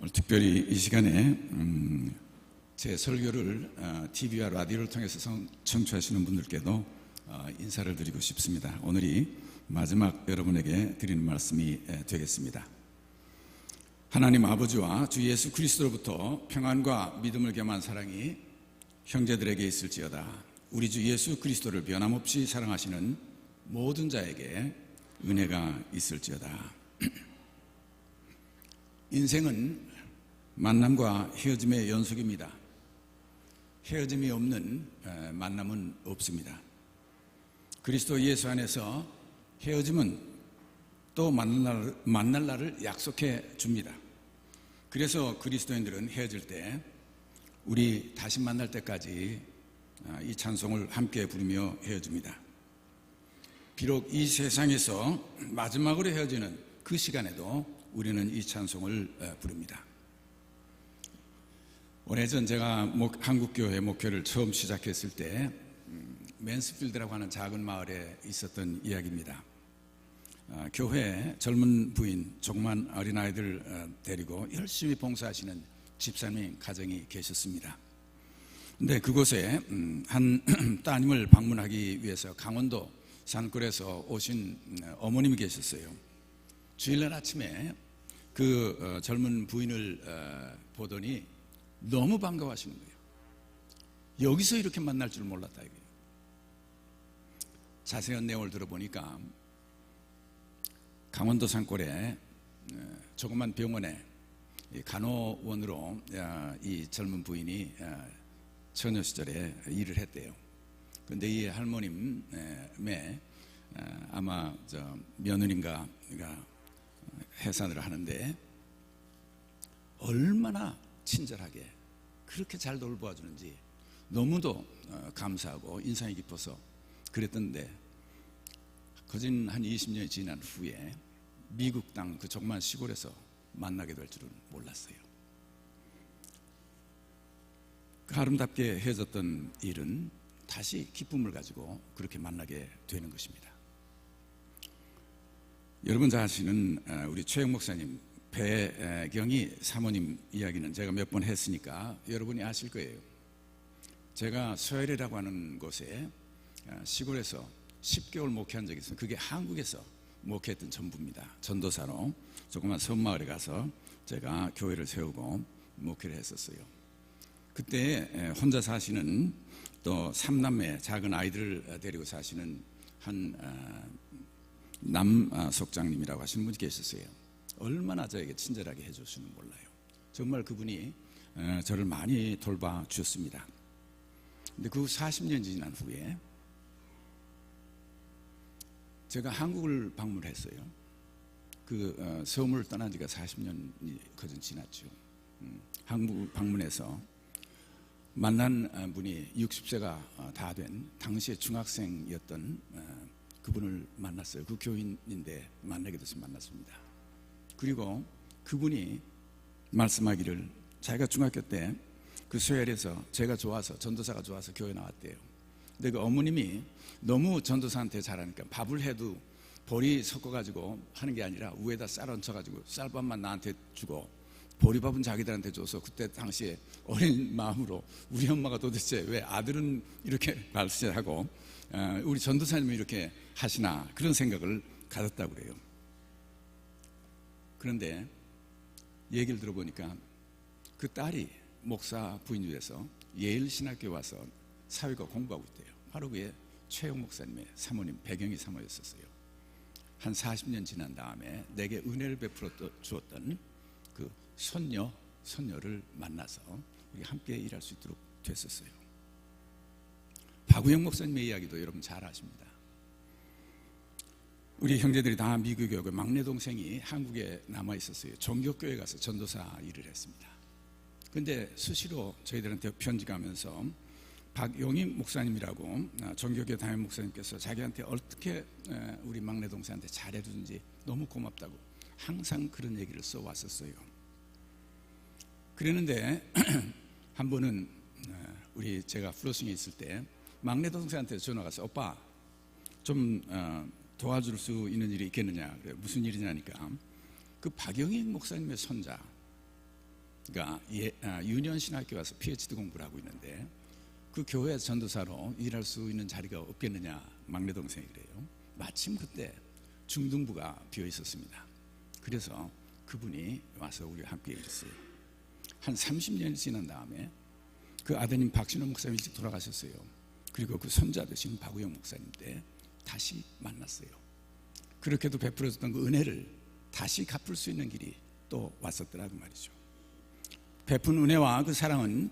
오늘 특별히 이 시간에 제 설교를 TV와 라디오를 통해서 청취하시는 분들께도 인사를 드리고 싶습니다. 오늘이 마지막 여러분에게 드리는 말씀이 되겠습니다. 하나님 아버지와 주 예수 그리스도로부터 평안과 믿음을 겸한 사랑이 형제들에게 있을지어다. 우리 주 예수 그리스도를 변함없이 사랑하시는 모든 자에게 은혜가 있을지어다. 인생은 만남과 헤어짐의 연속입니다. 헤어짐이 없는 만남은 없습니다. 그리스도 예수 안에서 헤어짐은 또 만날 날을 약속해 줍니다. 그래서 그리스도인들은 헤어질 때 우리 다시 만날 때까지 이 찬송을 함께 부르며 헤어집니다. 비록 이 세상에서 마지막으로 헤어지는 그 시간에도 우리는 이 찬송을 부릅니다. 오래전 제가 한국교회 목회를 처음 시작했을 때 맨스필드라고 하는 작은 마을에 있었던 이야기입니다. 교회에 젊은 부인, 조그만 어린아이들 데리고 열심히 봉사하시는 집사님 가정이 계셨습니다. 근데 그곳에 한 따님을 방문하기 위해서 강원도 산골에서 오신 어머님이 계셨어요. 주일날 아침에 그 젊은 부인을 보더니 너무 반가워하시는 거예요. 여기서 이렇게 만날 줄 몰랐다 이거예요. 자세한 내용을 들어보니까 강원도 산골에 조그만 병원에 간호원으로 이 젊은 부인이 처녀 시절에 일을 했대요. 그런데 이 할머님의 아마 며느리인가 해산을 하는데 얼마나 친절하게 그렇게 잘 돌보아주는지 너무도 감사하고 인상이 깊어서 그랬던데 거진 한 20년이 지난 후에 미국 땅 그 조그만 시골에서 만나게 될 줄은 몰랐어요. 그 아름답게 헤어졌던 일은 다시 기쁨을 가지고 그렇게 만나게 되는 것입니다. 여러분 잘 아시는 우리 최영 목사님 배경이 사모님 이야기는 제가 몇 번 했으니까 여러분이 아실 거예요. 제가 서해리라고 하는 곳에 시골에서 10개월 목회한 적이 있어요. 그게 한국에서 목회했던 전부입니다. 전도사로 조그만 섬마을에 가서 제가 교회를 세우고 목회를 했었어요. 그때 혼자 사시는 또 3남매 작은 아이들을 데리고 사시는 한 남속장님이라고 하시는 분이 계셨어요. 얼마나 저에게 친절하게 해주시는 몰라요. 정말 그분이 저를 많이 돌봐 주셨습니다. 근데 그 40년 지난 후에 제가 한국을 방문했어요. 그 섬을 떠난 지가 40년이 거진 지났죠. 한국 방문해서 만난 분이 60세가 다 된 당시에 중학생이었던 그분을 만났어요. 그 교인인데 만나게 돼서 만났습니다. 그리고 그분이 말씀하기를 자기가 중학교 때 그 소열에서 제가 좋아서 전도사가 좋아서 교회 나왔대요. 근데 그 어머님이 너무 전도사한테 잘하니까 밥을 해도 보리 섞어가지고 하는 게 아니라 위에다 쌀 얹혀가지고 쌀밥만 나한테 주고 보리밥은 자기들한테 줘서 그때 당시에 어린 마음으로 우리 엄마가 도대체 왜 아들은 이렇게 발세하고 우리 전도사님은 이렇게 하시나 그런 생각을 가졌다고 그래요. 그런데 얘기를 들어보니까 그 딸이 목사 부인이 돼서 예일 신학교에 와서 사회과 공부하고 있대요. 바로 그게 최영 목사님의 사모님 배경이 사모였었어요. 한 40년 지난 다음에 내게 은혜를 베풀어 주었던 그 손녀를 만나서 우리 함께 일할 수 있도록 됐었어요. 박우영 목사님의 이야기도 여러분 잘 아십니다. 우리 형제들이 다 미국에 오고 막내 동생이 한국에 남아 있었어요. 종교교회 가서 전도사 일을 했습니다. 그런데 수시로 저희들한테 편지 가면서 박용임 목사님이라고 종교교회 담임 목사님께서 자기한테 어떻게 우리 막내 동생한테 잘해주는지 너무 고맙다고 항상 그런 얘기를 써왔었어요. 그랬는데 한 번은 우리 제가 플로싱에 있을 때 막내 동생한테 전화가 와서 오빠 좀 도와줄 수 있는 일이 있겠느냐. 그래, 무슨 일이냐니까 그 박영인 목사님의 손자 유년 신학교 와서 PhD 공부를 하고 있는데 그 교회 전도사로 일할 수 있는 자리가 없겠느냐, 막내 동생이 그래요. 마침 그때 중등부가 비어 있었습니다. 그래서 그분이 와서 우리와 함께 일했어요. 한 30년이 지난 다음에 그 아드님 박신호 목사님 일찍 돌아가셨어요. 그리고 그 손자 되신 박우영 목사님 때 다시 만났어요. 그렇게도 베풀어줬던 그 은혜를 다시 갚을 수 있는 길이 또 왔었더라고 말이죠. 베푼 은혜와 그 사랑은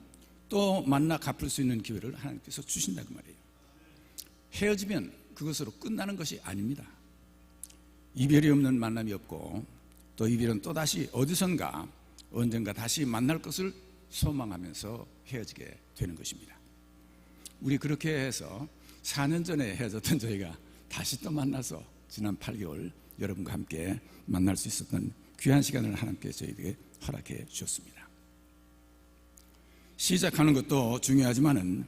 또 만나 갚을 수 있는 기회를 하나님께서 주신다고 말이에요. 헤어지면 그것으로 끝나는 것이 아닙니다. 이별이 없는 만남이 없고, 또 이별은 또다시 어디선가 언젠가 다시 만날 것을 소망하면서 헤어지게 되는 것입니다. 우리 그렇게 해서 4년 전에 헤어졌던 저희가 다시 또 만나서 지난 8개월 여러분과 함께 만날 수 있었던 귀한 시간을 하나님께 저희에게 허락해 주셨습니다. 시작하는 것도 중요하지만은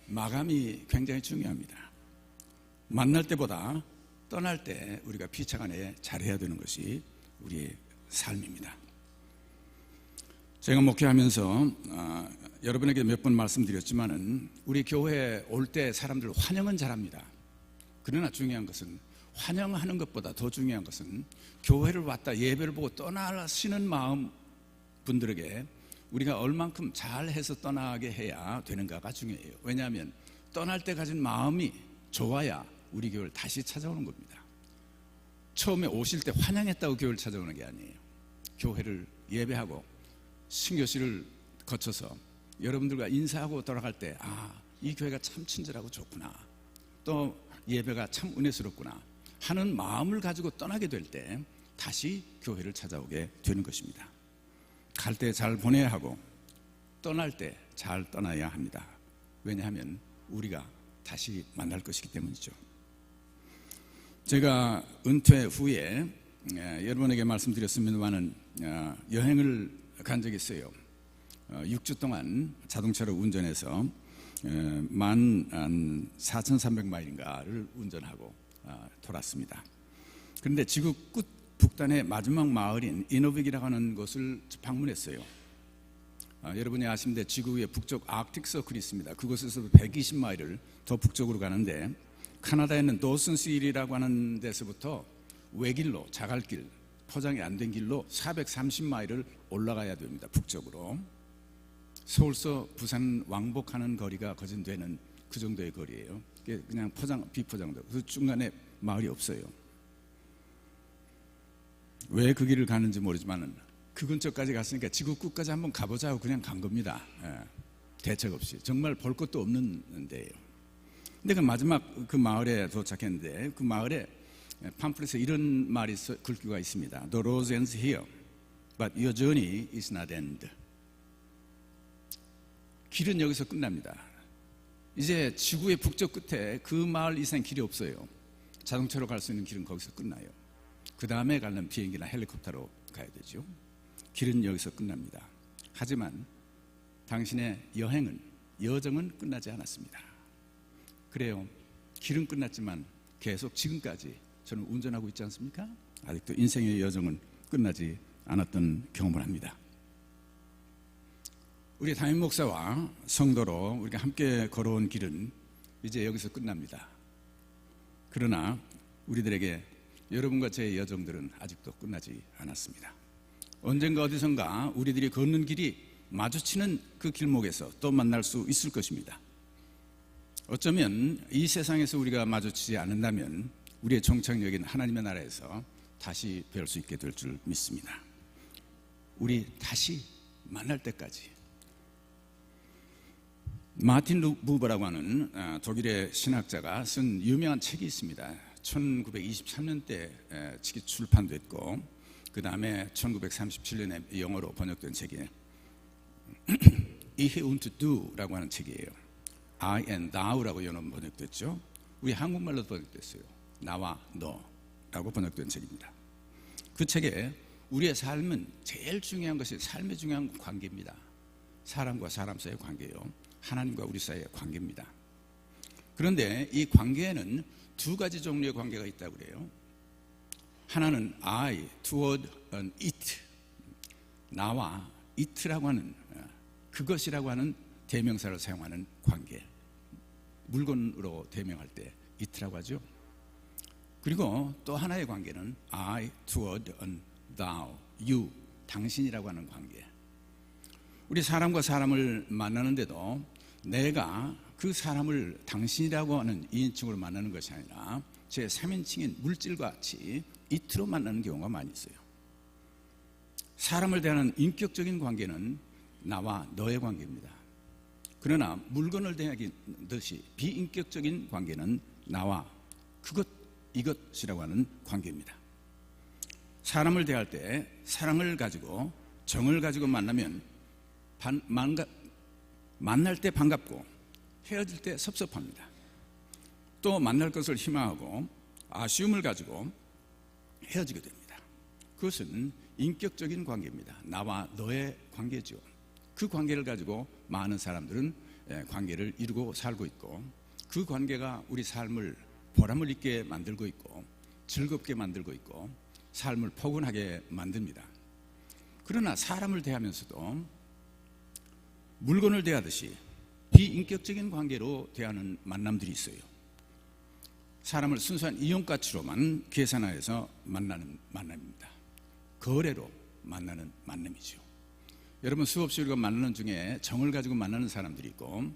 마감이 굉장히 중요합니다. 만날 때보다 떠날 때 우리가 피차간에 잘해야 되는 것이 우리의 삶입니다. 제가 목회하면서 여러분에게 몇 번 말씀드렸지만은 우리 교회에 올 때 사람들 환영은 잘합니다. 그러나 중요한 것은, 환영하는 것보다 더 중요한 것은 교회를 왔다 예배를 보고 떠나시는 마음 분들에게 우리가 얼만큼 잘해서 떠나게 해야 되는가가 중요해요. 왜냐하면 떠날 때 가진 마음이 좋아야 우리 교회를 다시 찾아오는 겁니다. 처음에 오실 때 환영했다고 교회를 찾아오는 게 아니에요. 교회를 예배하고 신교실을 거쳐서 여러분들과 인사하고 돌아갈 때, 이 교회가 참 친절하고 좋구나, 또 예배가 참 은혜스럽구나 하는 마음을 가지고 떠나게 될 때 다시 교회를 찾아오게 되는 것입니다. 갈 때 잘 보내야 하고 떠날 때 잘 떠나야 합니다. 왜냐하면 우리가 다시 만날 것이기 때문이죠. 제가 은퇴 후에 여러분에게 말씀드렸습니다마는 여행을 간 적이 있어요. 6주 동안 자동차로 운전해서 14,300마일인가를 운전하고 돌았습니다. 그런데 지구 끝 북단의 마지막 마을인 이노빅이라고 하는 곳을 방문했어요. 여러분이 아시는데 지구 위에 북쪽 아크틱 서클이 있습니다. 그곳에서 120마일을 더 북쪽으로 가는데, 카나다에 있는 도슨스힐이라고 하는 데서부터 외길로, 자갈길, 포장이 안 된 길로 430마일을 올라가야 됩니다. 북쪽으로. 서울서 부산 왕복하는 거리가 거진되는 그 정도의 거리예요. 그냥 비포장도. 그 중간에 마을이 없어요. 왜 그 길을 가는지 모르지만 그 근처까지 갔으니까 지구 끝까지 한번 가보자 하고 그냥 간 겁니다. 대책 없이. 정말 볼 것도 없는 데예요. 근데 그 마지막 그 마을에 도착했는데, 그 마을에 팜플렛에 이런 말이 글귀가 있습니다. The road ends here, but your journey is not end. 길은 여기서 끝납니다. 이제 지구의 북쪽 끝에 그 마을 이상 길이 없어요. 자동차로 갈 수 있는 길은 거기서 끝나요. 그 다음에 가려면 비행기나 헬리콥터로 가야 되죠. 길은 여기서 끝납니다. 하지만 당신의 여정은 끝나지 않았습니다. 그래요. 길은 끝났지만 계속 지금까지 저는 운전하고 있지 않습니까? 아직도 인생의 여정은 끝나지 않았던 경험을 합니다. 우리 담임 목사와 성도로 우리가 함께 걸어온 길은 이제 여기서 끝납니다. 그러나 우리들에게 여러분과 제 여정들은 아직도 끝나지 않았습니다. 언젠가 어디선가 우리들이 걷는 길이 마주치는 그 길목에서 또 만날 수 있을 것입니다. 어쩌면 이 세상에서 우리가 마주치지 않는다면 우리의 정착역인 하나님의 나라에서 다시 뵐 수 있게 될 줄 믿습니다. 우리 다시 만날 때까지. 마틴 부버라고 하는 독일의 신학자가 쓴 유명한 책이 있습니다. 1923년대 출판됐고, 그 다음에 1937년에 영어로 번역된 책이에요. Ich und du라고 하는 책이에요. I and thou라고 영어로 번역됐죠. 우리 한국말로 번역됐어요. 나와 너라고 번역된 책입니다. 그 책에 우리의 삶은 제일 중요한 것이, 삶의 중요한 관계입니다. 사람과 사람 사이의 관계요, 하나님과 우리 사이의 관계입니다. 그런데 이 관계에는 두 가지 종류의 관계가 있다고 그래요. 하나는 I toward an it, 나와 it라고 하는 그것이라고 하는 대명사를 사용하는 관계, 물건으로 대명할 때 it라고 하죠. 그리고 또 하나의 관계는 I toward thou, you, 당신이라고 하는 관계. 우리 사람과 사람을 만나는데도 내가 그 사람을 당신이라고 하는 2인칭으로 만나는 것이 아니라 제 3인칭인 물질과 같이 it로 만나는 경우가 많이 있어요. 사람을 대하는 인격적인 관계는 나와 너의 관계입니다. 그러나 물건을 대하듯이 비인격적인 관계는 나와 그것, 이것이라고 하는 관계입니다. 사람을 대할 때 사랑을 가지고 정을 가지고 만나면 만날 때 반갑고 헤어질 때 섭섭합니다. 또 만날 것을 희망하고 아쉬움을 가지고 헤어지게 됩니다. 그것은 인격적인 관계입니다. 나와 너의 관계죠. 그 관계를 가지고 많은 사람들은 관계를 이루고 살고 있고, 그 관계가 우리 삶을 보람을 있게 만들고 있고 즐겁게 만들고 있고 삶을 포근하게 만듭니다. 그러나 사람을 대하면서도 물건을 대하듯이 비인격적인 관계로 대하는 만남들이 있어요. 사람을 순수한 이용가치로만 계산하여서 만나는 만남입니다. 거래로 만나는 만남이죠. 여러분, 수없이 우리가 만나는 중에 정을 가지고 만나는 사람들이 있고,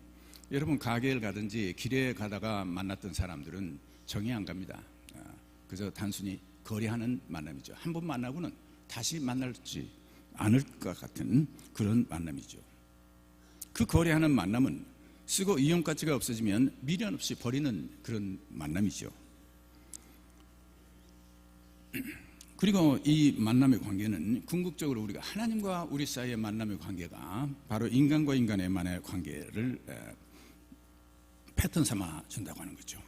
여러분 가게를 가든지 길에 가다가 만났던 사람들은 정이 안 갑니다. 그저 단순히 거래하는 만남이죠. 한 번 만나고는 다시 만날지 않을 것 같은 그런 만남이죠. 그 거래하는 만남은 쓰고 이용가치가 없어지면 미련 없이 버리는 그런 만남이죠. 그리고 이 만남의 관계는 궁극적으로 우리가 하나님과 우리 사이의 만남의 관계가 바로 인간과 인간의 만의 관계를 패턴 삼아 준다고 하는 거죠.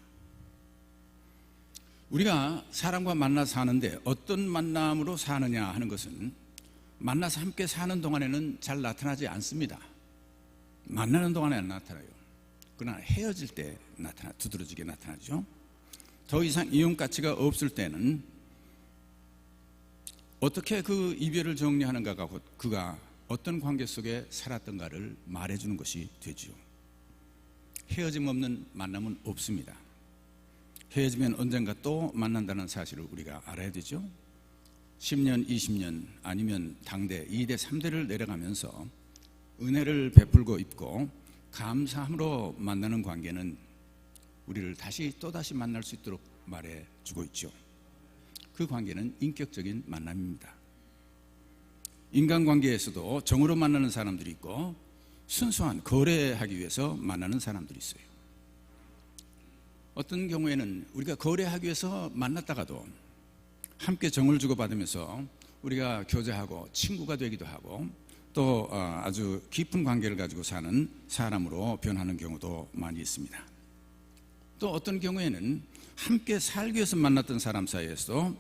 우리가 사람과 만나 사는데 어떤 만남으로 사느냐 하는 것은 만나서 함께 사는 동안에는 잘 나타나지 않습니다. 만나는 동안에 안 나타나요. 그러나 헤어질 때 두드러지게 나타나죠. 더 이상 이용가치가 없을 때는 어떻게 그 이별을 정리하는가가 곧 그가 어떤 관계 속에 살았던가를 말해주는 것이 되죠. 헤어짐 없는 만남은 없습니다. 헤어지면 언젠가 또 만난다는 사실을 우리가 알아야 되죠. 10년, 20년 아니면 당대 2대, 3대를 내려가면서 은혜를 베풀고 있고 감사함으로 만나는 관계는 우리를 또다시 만날 수 있도록 말해주고 있죠. 그 관계는 인격적인 만남입니다. 인간관계에서도 정으로 만나는 사람들이 있고 순수한 거래하기 위해서 만나는 사람들이 있어요. 어떤 경우에는 우리가 거래하기 위해서 만났다가도 함께 정을 주고받으면서 우리가 교제하고 친구가 되기도 하고 또 아주 깊은 관계를 가지고 사는 사람으로 변하는 경우도 많이 있습니다. 또 어떤 경우에는 함께 살기 위해서 만났던 사람 사이에서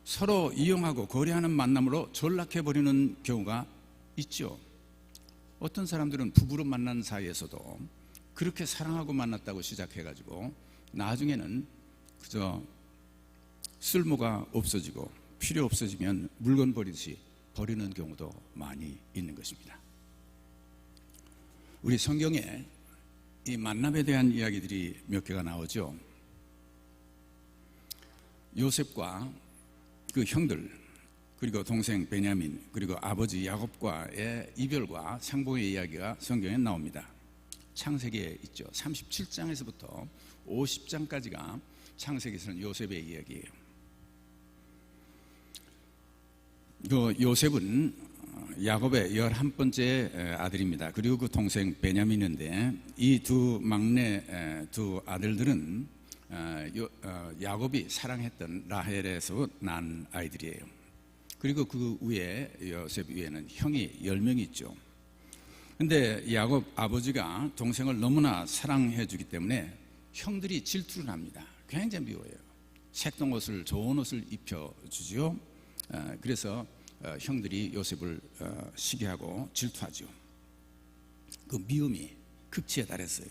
서로 이용하고 거래하는 만남으로 전락해버리는 경우가 있죠. 어떤 사람들은 부부로 만난 사이에서도 그렇게 사랑하고 만났다고 시작해가지고 나중에는 그저 쓸모가 없어지고 필요 없어지면 물건 버리듯이 버리는 경우도 많이 있는 것입니다. 우리 성경에 이 만남에 대한 이야기들이 몇 개가 나오죠. 요셉과 그 형들, 그리고 동생 베냐민, 그리고 아버지 야곱과의 이별과 상봉의 이야기가 성경에 나옵니다. 창세기에 있죠. 37장에서부터 50장까지가 창세기에서는 요셉의 이야기예요. 그 요셉은 야곱의 11번째 아들입니다. 그리고 그 동생 베냐민인데 이 두 막내 두 아들들은 야곱이 사랑했던 라헬에서 난 아이들이에요. 그리고 그 위에 요셉 위에는 형이 10명이 있죠. 근데 야곱 아버지가 동생을 너무나 사랑해 주기 때문에 형들이 질투를 합니다. 굉장히 미워해요. 색동 옷을, 좋은 옷을 입혀주죠. 그래서 형들이 요셉을 시기하고 질투하죠. 그 미움이 극치에 달했어요.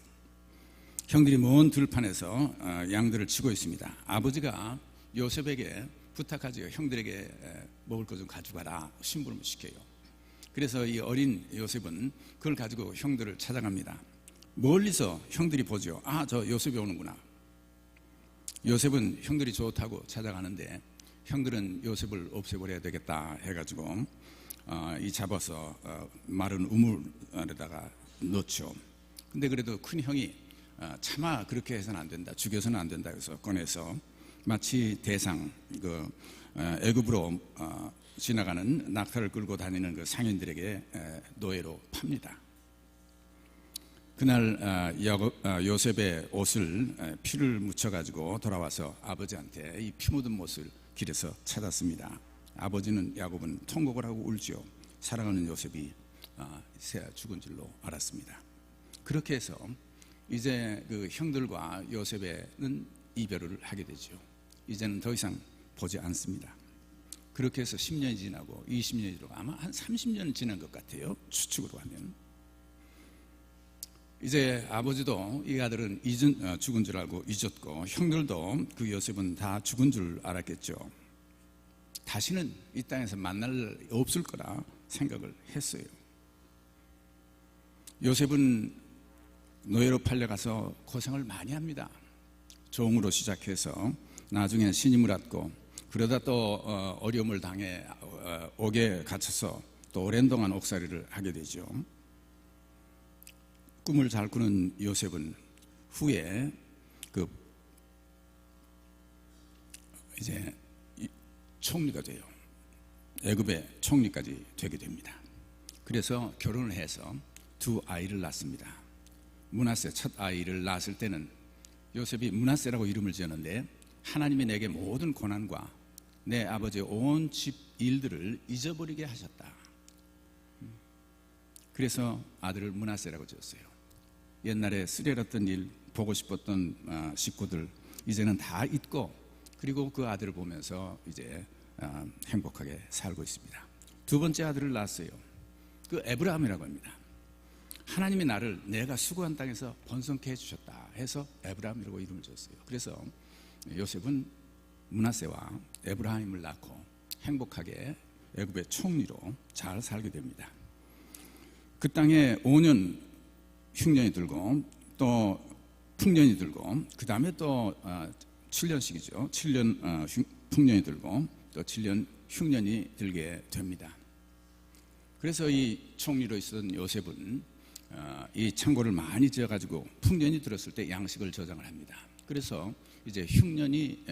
형들이 먼 들판에서 양들을 치고 있습니다. 아버지가 요셉에게 부탁하죠. 형들에게 먹을 것 좀 가져가라. 심부름을 시켜요. 그래서 이 어린 요셉은 그걸 가지고 형들을 찾아갑니다. 멀리서 형들이 보죠. 아, 저 요셉이 오는구나. 요셉은 형들이 좋다고 찾아가는데 형들은 요셉을 없애버려야 되겠다 해가지고 이 잡아서 마른 우물에다가 넣죠. 근데 그래도 큰 형이 차마 그렇게 해서는 안 된다, 죽여서는 안 된다 해서 꺼내서 마치 대상, 애굽으로 지나가는 낙타를 끌고 다니는 그 상인들에게 노예로 팝니다. 그날 요셉의 옷을 피를 묻혀가지고 돌아와서 아버지한테 이 피 묻은 옷을 길에서 찾았습니다. 아버지는 야곱은 통곡을 하고 울지요. 사랑하는 요셉이 죽은 줄로 알았습니다. 그렇게 해서 이제 그 형들과 요셉에는 이별을 하게 되죠. 이제는 더 이상 보지 않습니다. 그렇게 해서 10년이 지나고 20년이 지나고 아마 한 30년 지난 것 같아요. 추측으로 하면. 이제 아버지도 이 아들은 죽은 줄 알고 잊었고 형들도 그 요셉은 다 죽은 줄 알았겠죠. 다시는 이 땅에서 만날 일 없을 거라 생각을 했어요. 요셉은 노예로 팔려가서 고생을 많이 합니다. 종으로 시작해서 나중에 신임을 얻고 그러다 또 어려움을 당해 옥에 갇혀서 또 오랜 동안 옥살이를 하게 되죠. 꿈을 잘 꾸는 요셉은 후에 이제 총리가 돼요. 애굽의 총리까지 되게 됩니다. 그래서 결혼을 해서 두 아이를 낳습니다. 므낫세 첫 아이를 낳았을 때는 요셉이 므낫세라고 이름을 지었는데 하나님이 내게 모든 고난과 내 아버지의 온 집 일들을 잊어버리게 하셨다. 그래서 아들을 므낫세라고 지었어요. 옛날에 쓰레렸던 일, 보고 싶었던 식구들 이제는 다 잊고 그리고 그 아들을 보면서 이제 행복하게 살고 있습니다. 두 번째 아들을 낳았어요. 그 에브라함이라고 합니다. 하나님이 나를 내가 수고한 땅에서 번성케 해주셨다 해서 에브라함이라고 이름을 지었어요. 그래서 요셉은 므낫세와 에브라함을 낳고 행복하게 애굽의 총리로 잘 살게 됩니다. 그 땅에 5년 흉년이 들고 또 풍년이 들고 그 다음에 또 7년씩이죠. 7년 풍년이 들고 또 7년 흉년이 들게 됩니다. 그래서 이 총리로 있었던 요셉은 이 창고를 많이 지어가지고 풍년이 들었을 때 양식을 저장을 합니다. 그래서 이제 흉년이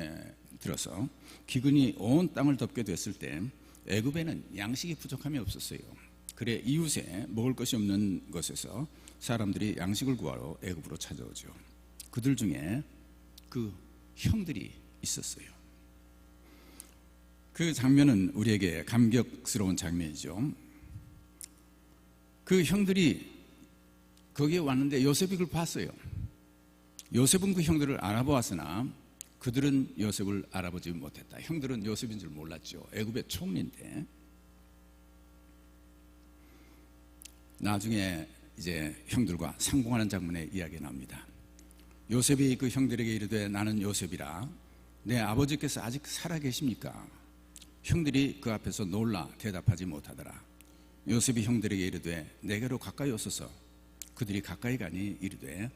들어서 기근이 온 땅을 덮게 됐을 때 애굽에는 양식이 부족함이 없었어요. 그래 이웃에 먹을 것이 없는 곳에서 사람들이 양식을 구하러 애굽으로 찾아오죠. 그들 중에 그 형들이 있었어요. 그 장면은 우리에게 감격스러운 장면이죠. 그 형들이 거기에 왔는데 요셉이 그걸 봤어요. 요셉은 그 형들을 알아보았으나 그들은 요셉을 알아보지 못했다. 형들은 요셉인 줄 몰랐죠. 애굽의 총리인데. 나중에 이제 형들과 상봉하는 장면의 이야기가 나옵니다. 요셉이 그 형들에게 이르되 나는 요셉이라 내 아버지께서 아직 살아계십니까? 형들이 그 앞에서 놀라 대답하지 못하더라. 요셉이 형들에게 이르되 내게로 가까이 오소서. 그들이 가까이 가니 이르되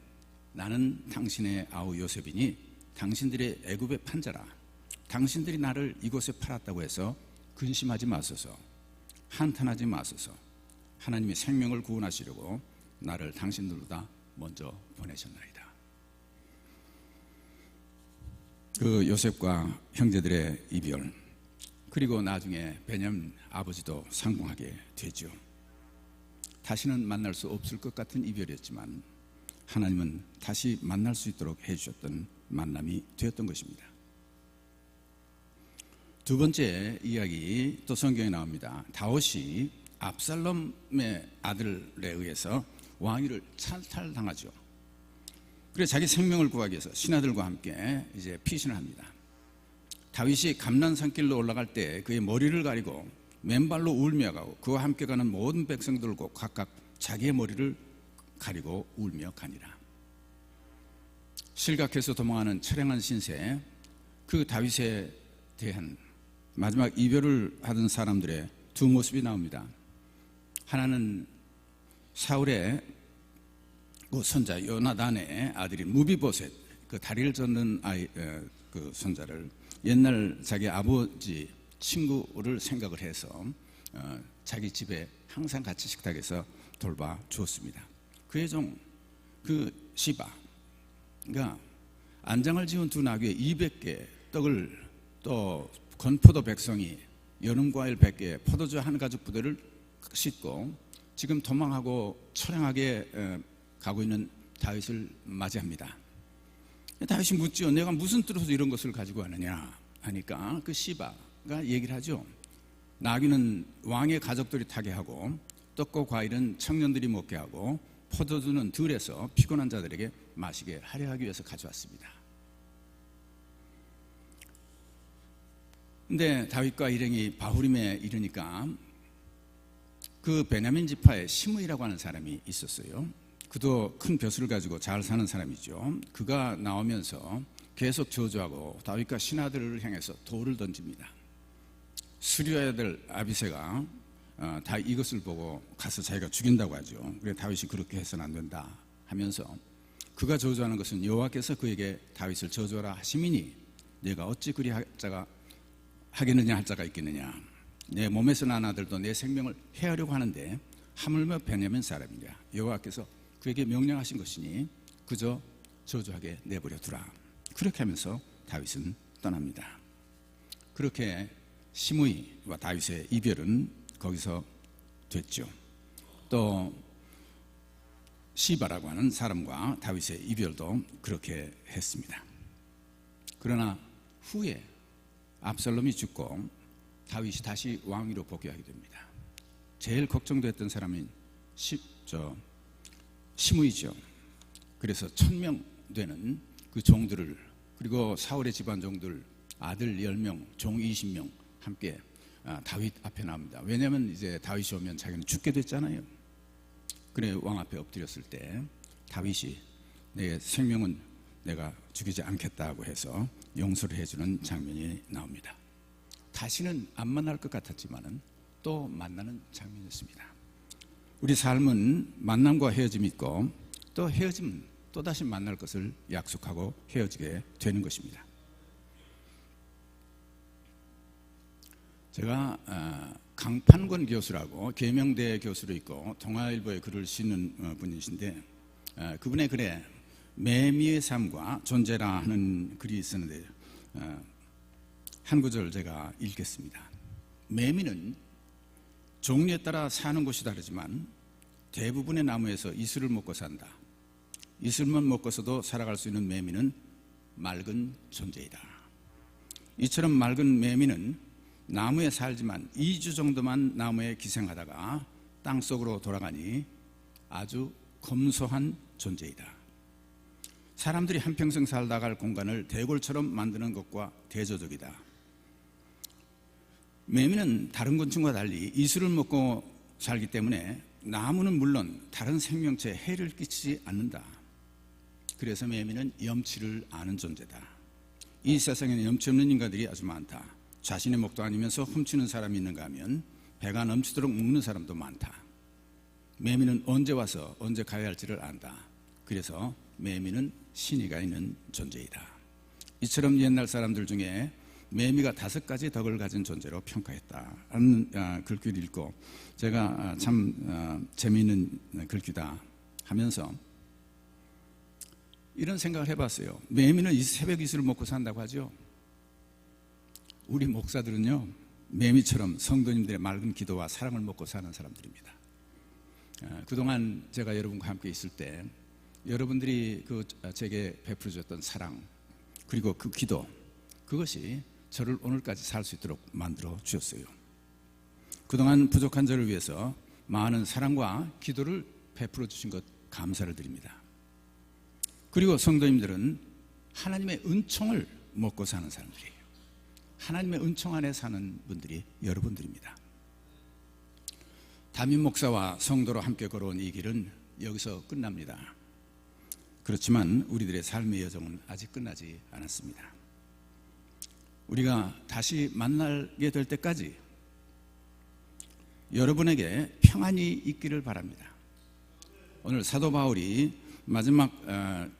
나는 당신의 아우 요셉이니 당신들의 애굽의 판자라. 당신들이 나를 이곳에 팔았다고 해서 근심하지 마소서. 한탄하지 마소서. 하나님이 생명을 구원하시려고 나를 당신들보다 먼저 보내셨나이다. 그 요셉과 형제들의 이별, 그리고 나중에 베냐민 아버지도 상봉하게 되죠. 다시는 만날 수 없을 것 같은 이별이었지만 하나님은 다시 만날 수 있도록 해주셨던 만남이 되었던 것입니다. 두 번째 이야기 또 성경에 나옵니다. 다윗이 압살롬의 아들에 의해서 왕위를 찬탈당하죠. 그래서 자기 생명을 구하기 위해서 신하들과 함께 이제 피신을 합니다. 다윗이 감난산길로 올라갈 때 그의 머리를 가리고 맨발로 울며 가고 그와 함께 가는 모든 백성들과 각각 자기의 머리를 가리고 울며 가니라. 실각해서 도망하는 처량한 신세, 그 다윗에 대한 마지막 이별을 하던 사람들의 두 모습이 나옵니다. 하나는 사울의 그 손자 요나단의 아들인 무비보셋, 그 다리를 젓는 그 손자를 옛날 자기 아버지 친구를 생각을 해서 자기 집에 항상 같이 식탁에서 돌봐 주었습니다. 그의 종 그 시바가 안장을 지은 두 나귀에 200개 떡을, 또 건포도 백성이 여름과일 100개, 포도주 한 가죽 부대를 싣고 지금 도망하고 처량하게 가고 있는 다윗을 맞이합니다. 다윗이 묻지요. 내가 무슨 뜻으로 이런 것을 가지고 왔느냐 하니까 그 시바가 얘기를 하죠. 나귀는 왕의 가족들이 타게 하고, 떡과 과일은 청년들이 먹게 하고, 포도주는 들에서 피곤한 자들에게 마시게 하려 하기 위해서 가져왔습니다. 근데 다윗과 일행이 바후림에 이르니까 그 베냐민 지파에 시므이라고 하는 사람이 있었어요. 그도 큰 벼슬을 가지고 잘 사는 사람이죠. 그가 나오면서 계속 저주하고 다윗과 신하들을 향해서 돌을 던집니다. 수리아의 아들 아비새가 다 이것을 보고 가서 자기가 죽인다고 하죠. 그래 다윗이 그렇게 해서는 안 된다 하면서 그가 저주하는 것은 여호와께서 그에게 다윗을 저주하라 하심이니 내가 어찌 그리 하겠느냐 할 자가 있겠느냐. 내 몸에서 난 아들도 내 생명을 해하려고 하는데 하물며 베냐민 사람이냐. 여호와께서 그에게 명령하신 것이니 그저 저주하게 내버려 두라. 그렇게 하면서 다윗은 떠납니다. 그렇게 시므이와 다윗의 이별은 거기서 됐죠. 또 시바라고 하는 사람과 다윗의 이별도 그렇게 했습니다. 그러나 후에 압살롬이 죽고 다윗이 다시 왕위로 복귀하게 됩니다. 제일 걱정됐던 사람인 시므이죠. 그래서 1000명 되는 그 종들을, 그리고 사울의 집안 종들 아들 10명, 종 20명 함께 다윗 앞에 나옵니다. 왜냐하면 이제 다윗이 오면 자기는 죽게 됐잖아요. 그래 왕 앞에 엎드렸을 때 다윗이 내 생명은 내가 죽이지 않겠다고 해서 용서를 해주는 장면이 나옵니다. 다시는 안 만날 것 같았지만은 또 만나는 장면이었습니다. 우리 삶은 만남과 헤어짐이 있고, 또 헤어짐은 또 다시 만날 것을 약속하고 헤어지게 되는 것입니다. 제가 강판권 교수라고 계명대 교수로 있고 동아일보에 글을 쓰는 분이신데, 그분의 글에 매미의 삶과 존재라 하는 글이 있었는데 한 구절 제가 읽겠습니다. 매미는 종류에 따라 사는 곳이 다르지만 대부분의 나무에서 이슬을 먹고 산다. 이슬만 먹고서도 살아갈 수 있는 매미는 맑은 존재이다. 이처럼 맑은 매미는 나무에 살지만 2주 정도만 나무에 기생하다가 땅속으로 돌아가니 아주 검소한 존재이다. 사람들이 한평생 살다 갈 공간을 대궐처럼 만드는 것과 대조적이다. 매미는 다른 곤충과 달리 이슬을 먹고 살기 때문에 나무는 물론 다른 생명체에 해를 끼치지 않는다. 그래서 매미는 염치를 아는 존재다. 이 세상에는 염치 없는 인간들이 아주 많다. 자신의 목도 아니면서 훔치는 사람이 있는가 하면 배가 넘치도록 먹는 사람도 많다. 매미는 언제 와서 언제 가야 할지를 안다. 그래서 매미는 신의가 있는 존재이다. 이처럼 옛날 사람들 중에 매미가 5가지 덕을 가진 존재로 평가했다 하는 글귀를 읽고 제가 참 재미있는 글귀다 하면서 이런 생각을 해봤어요. 매미는 새벽 이슬을 먹고 산다고 하죠. 우리 목사들은요, 매미처럼 성도님들의 맑은 기도와 사랑을 먹고 사는 사람들입니다. 그동안 제가 여러분과 함께 있을 때 여러분들이 제게 베풀어 줬던 사랑, 그리고 그 기도, 그것이 저를 오늘까지 살 수 있도록 만들어 주셨어요. 그동안 부족한 저를 위해서 많은 사랑과 기도를 베풀어 주신 것 감사를 드립니다. 그리고 성도님들은 하나님의 은총을 먹고 사는 사람들이에요. 하나님의 은총 안에 사는 분들이 여러분들입니다. 담임 목사와 성도로 함께 걸어온 이 길은 여기서 끝납니다. 그렇지만 우리들의 삶의 여정은 아직 끝나지 않았습니다. 우리가 다시 만나게 될 때까지 여러분에게 평안이 있기를 바랍니다. 오늘 사도 바울이 마지막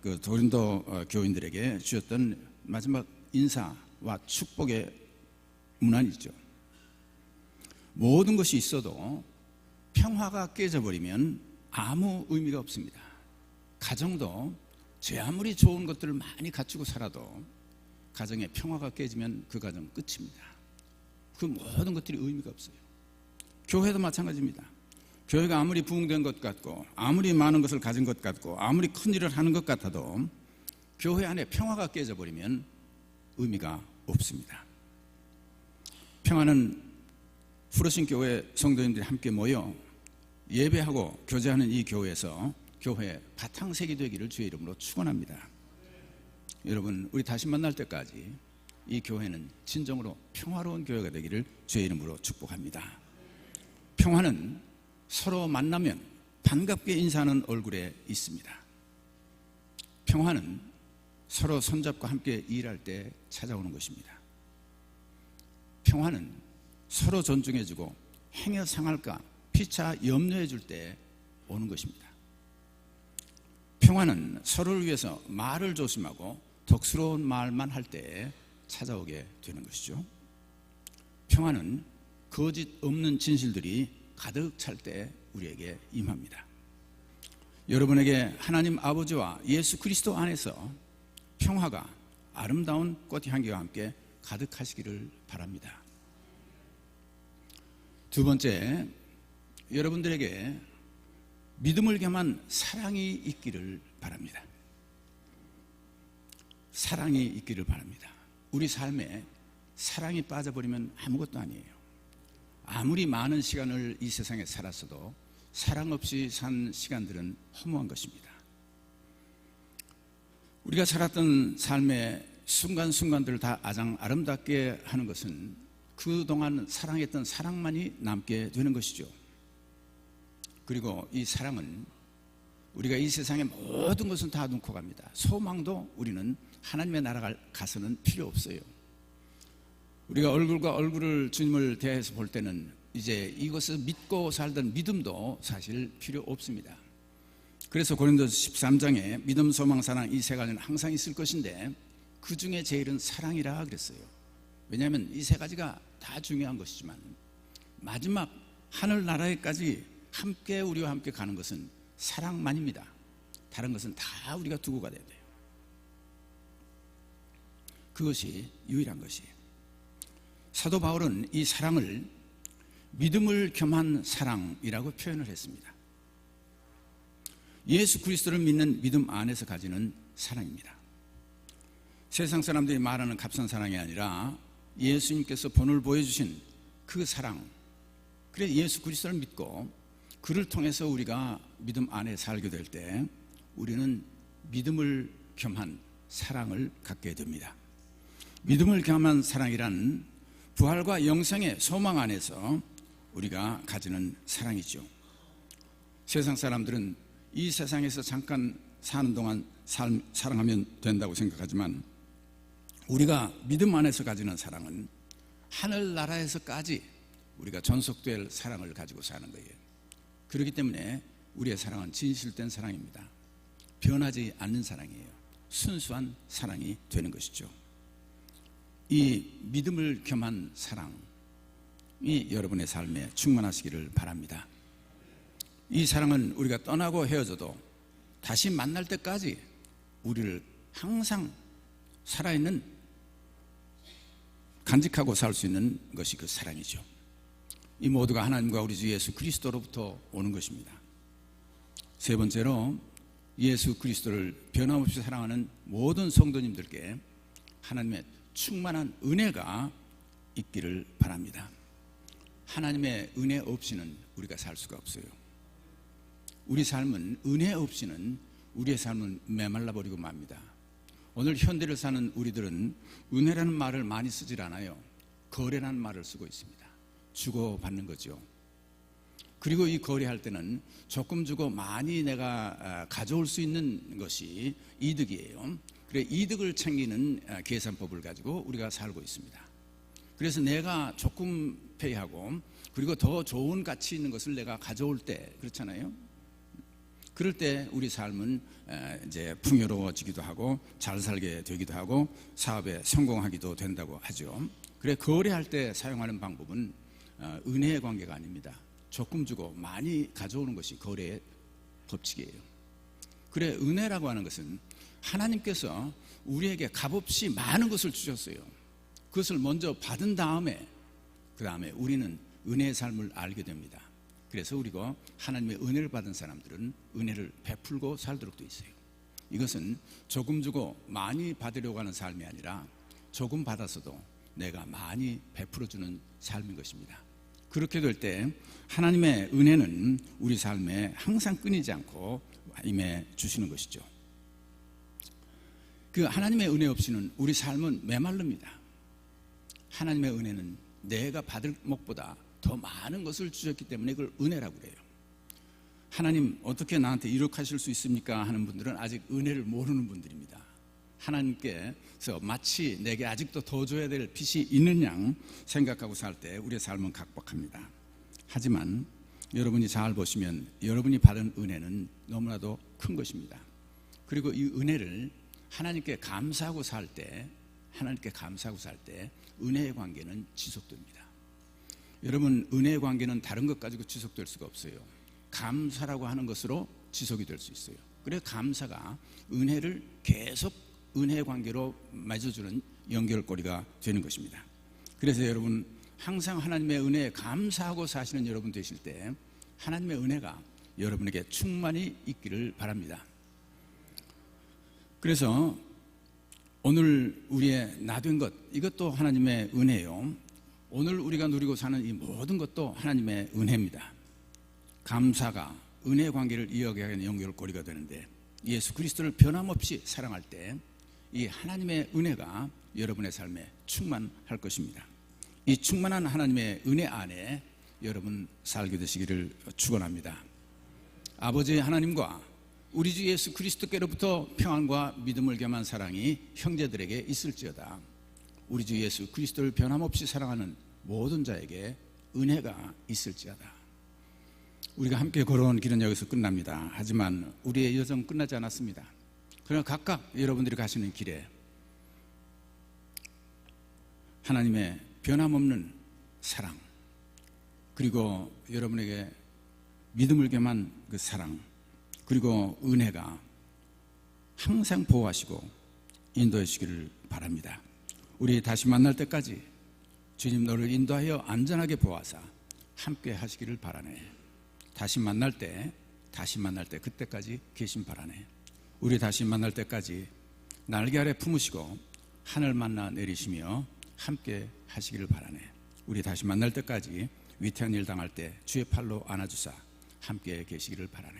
그 고린도 교인들에게 주셨던 마지막 인사와 축복의 문안이죠. 모든 것이 있어도 평화가 깨져버리면 아무 의미가 없습니다. 가정도 제 아무리 좋은 것들을 많이 갖추고 살아도 가정에 평화가 깨지면 그 가정 끝입니다. 그 모든 것들이 의미가 없어요. 교회도 마찬가지입니다. 교회가 아무리 부흥된 것 같고 아무리 많은 것을 가진 것 같고 아무리 큰 일을 하는 것 같아도 교회 안에 평화가 깨져버리면 의미가 없습니다. 평화는 후르신 교회 성도님들이 함께 모여 예배하고 교제하는 이 교회에서 교회의 바탕색이 되기를 주의 이름으로 축원합니다. 여러분, 우리 다시 만날 때까지 이 교회는 진정으로 평화로운 교회가 되기를 주의 이름으로 축복합니다. 평화는 서로 만나면 반갑게 인사하는 얼굴에 있습니다. 평화는 서로 손잡고 함께 일할 때 찾아오는 것입니다. 평화는 서로 존중해주고 행여 상할까 피차 염려해 줄 때 오는 것입니다. 평화는 서로를 위해서 말을 조심하고 덕스러운 말만 할 때 찾아오게 되는 것이죠. 평화는 거짓 없는 진실들이 가득 찰 때 우리에게 임합니다. 여러분에게 하나님 아버지와 예수 그리스도 안에서 평화가 아름다운 꽃향기와 함께 가득하시기를 바랍니다. 두 번째, 여러분들에게 믿음을 겸한 사랑이 있기를 바랍니다. 사랑이 있기를 바랍니다. 우리 삶에 사랑이 빠져버리면 아무것도 아니에요. 아무리 많은 시간을 이 세상에 살았어도 사랑 없이 산 시간들은 허무한 것입니다. 우리가 살았던 삶의 순간순간들을 다 아름답게 하는 것은 그동안 사랑했던 사랑만이 남게 되는 것이죠. 그리고 이 사랑은 우리가 이 세상의 모든 것은 다 놓고 갑니다. 소망도 우리는 하나님의 나라 가서는 필요 없어요. 우리가 얼굴과 얼굴을 주님을 대해서 볼 때는 이제 이것을 믿고 살던 믿음도 사실 필요 없습니다. 그래서 고린도서 13장에 믿음, 소망, 사랑 이 세 가지는 항상 있을 것인데 그 중에 제일은 사랑이라 그랬어요. 왜냐하면 이 세 가지가 다 중요한 것이지만 마지막 하늘나라에까지 함께 우리와 함께 가는 것은 사랑만입니다. 다른 것은 다 우리가 두고 가야 돼요. 그것이 유일한 것이에요. 사도 바울은 이 사랑을 믿음을 겸한 사랑이라고 표현을 했습니다. 예수 그리스도를 믿는 믿음 안에서 가지는 사랑입니다. 세상 사람들이 말하는 값싼 사랑이 아니라 예수님께서 본을 보여주신 그 사랑, 그래 예수 그리스도를 믿고 그를 통해서 우리가 믿음 안에 살게 될 때 우리는 믿음을 겸한 사랑을 갖게 됩니다. 믿음을 겸한 사랑이란 부활과 영생의 소망 안에서 우리가 가지는 사랑이죠. 세상 사람들은 이 세상에서 잠깐 사는 동안 사랑하면 된다고 생각하지만 우리가 믿음 안에서 가지는 사랑은 하늘나라에서까지 우리가 전속될 사랑을 가지고 사는 거예요. 그렇기 때문에 우리의 사랑은 진실된 사랑입니다. 변하지 않는 사랑이에요. 순수한 사랑이 되는 것이죠. 이 믿음을 겸한 사랑이 여러분의 삶에 충만하시기를 바랍니다. 이 사랑은 우리가 떠나고 헤어져도 다시 만날 때까지 우리를 항상 살아있는 간직하고 살 수 있는 것이 그 사랑이죠. 이 모두가 하나님과 우리 주 예수 그리스도로부터 오는 것입니다. 세 번째로 예수 그리스도를 변함없이 사랑하는 모든 성도님들께 하나님의 충만한 은혜가 있기를 바랍니다. 하나님의 은혜 없이는 우리가 살 수가 없어요. 우리 삶은 은혜 없이는 우리의 삶은 메말라 버리고 맙니다. 오늘 현대를 사는 우리들은 은혜라는 말을 많이 쓰질 않아요. 거래라는 말을 쓰고 있습니다. 주고받는 거죠. 그리고 이 거래할 때는 조금 주고 많이 내가 가져올 수 있는 것이 이득이에요. 그래 이득을 챙기는 계산법을 가지고 우리가 살고 있습니다. 그래서 내가 조금 페이하고 그리고 더 좋은 가치 있는 것을 내가 가져올 때, 그렇잖아요. 그럴 때 우리 삶은 이제 풍요로워지기도 하고 잘 살게 되기도 하고 사업에 성공하기도 된다고 하죠. 그래, 거래할 때 사용하는 방법은 은혜의 관계가 아닙니다. 조금 주고 많이 가져오는 것이 거래의 법칙이에요. 그래, 은혜라고 하는 것은 하나님께서 우리에게 값없이 많은 것을 주셨어요. 그것을 먼저 받은 다음에 그 다음에 우리는 은혜의 삶을 알게 됩니다. 그래서 우리가 하나님의 은혜를 받은 사람들은 은혜를 베풀고 살도록 되어 있어요. 이것은 조금 주고 많이 받으려고 하는 삶이 아니라 조금 받았어도 내가 많이 베풀어주는 삶인 것입니다. 그렇게 될 때 하나님의 은혜는 우리 삶에 항상 끊이지 않고 임해 주시는 것이죠. 그 하나님의 은혜 없이는 우리 삶은 메말릅니다. 하나님의 은혜는 내가 받을 것보다 더 많은 것을 주셨기 때문에 그걸 은혜라고 그래요. 하나님 어떻게 나한테 이렇게 하실 수 있습니까? 하는 분들은 아직 은혜를 모르는 분들입니다. 하나님께서 마치 내게 아직도 더 줘야 될 빚이 있는 양 생각하고 살 때 우리의 삶은 각박합니다. 하지만 여러분이 잘 보시면 여러분이 받은 은혜는 너무나도 큰 것입니다. 그리고 이 은혜를 하나님께 감사하고 살 때, 은혜의 관계는 지속됩니다. 여러분, 은혜의 관계는 다른 것 가지고 지속될 수가 없어요. 감사라고 하는 것으로 지속이 될 수 있어요. 그래서 감사가 은혜를 계속 은혜의 관계로 맺어주는 연결고리가 되는 것입니다. 그래서 여러분, 항상 하나님의 은혜에 감사하고 사시는 여러분 되실 때 하나님의 은혜가 여러분에게 충만히 있기를 바랍니다. 그래서 오늘 우리의 나된 것, 이것도 하나님의 은혜예요. 오늘 우리가 누리고 사는 이 모든 것도 하나님의 은혜입니다. 감사가 은혜의 관계를 이어가게 하는 연결고리가 되는데, 예수 그리스도를 변함없이 사랑할 때 이 하나님의 은혜가 여러분의 삶에 충만할 것입니다. 이 충만한 하나님의 은혜 안에 여러분 살게 되시기를 축원합니다. 아버지 하나님과 우리 주 예수 그리스도께로부터 평안과 믿음을 겸한 사랑이 형제들에게 있을지어다. 우리 주 예수 그리스도를 변함없이 사랑하는 모든 자에게 은혜가 있을지어다. 우리가 함께 걸어온 길은 여기서 끝납니다. 하지만 우리의 여정은 끝나지 않았습니다. 그러나 각각 여러분들이 가시는 길에 하나님의 변함없는 사랑, 그리고 여러분에게 믿음을 겸한 그 사랑, 그리고 은혜가 항상 보호하시고 인도해 주시기를 바랍니다. 우리 다시 만날 때까지 주님 너를 인도하여 안전하게 보호하사 함께 하시기를 바라네. 다시 만날 때 그때까지 계신 바라네. 우리 다시 만날 때까지 날개 아래 품으시고 하늘 만나 내리시며 함께 하시기를 바라네. 우리 다시 만날 때까지 위태한 일 당할 때 주의 팔로 안아주사 함께 계시기를 바라네.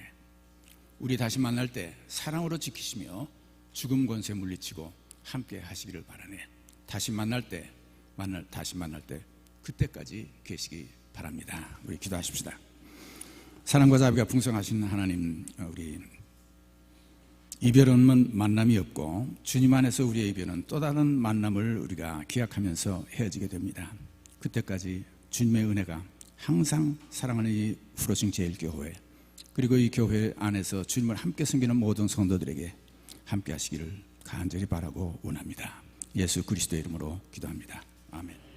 우리 다시 만날 때 사랑으로 지키시며 죽음 권세 물리치고 함께 하시기를 바라네. 다시 만날 때 그때까지 계시기 바랍니다. 우리 기도하십시다. 사랑과 자비가 풍성하신 하나님, 우리 이별 없는 만남이 없고 주님 안에서 우리의 이별은 또 다른 만남을 우리가 기약하면서 헤어지게 됩니다. 그때까지 주님의 은혜가 항상 사랑하는 이 프로싱 제일교회, 그리고 이 교회 안에서 주님을 함께 섬기는 모든 성도들에게 함께 하시기를 간절히 바라고 원합니다. 예수 그리스도의 이름으로 기도합니다. 아멘.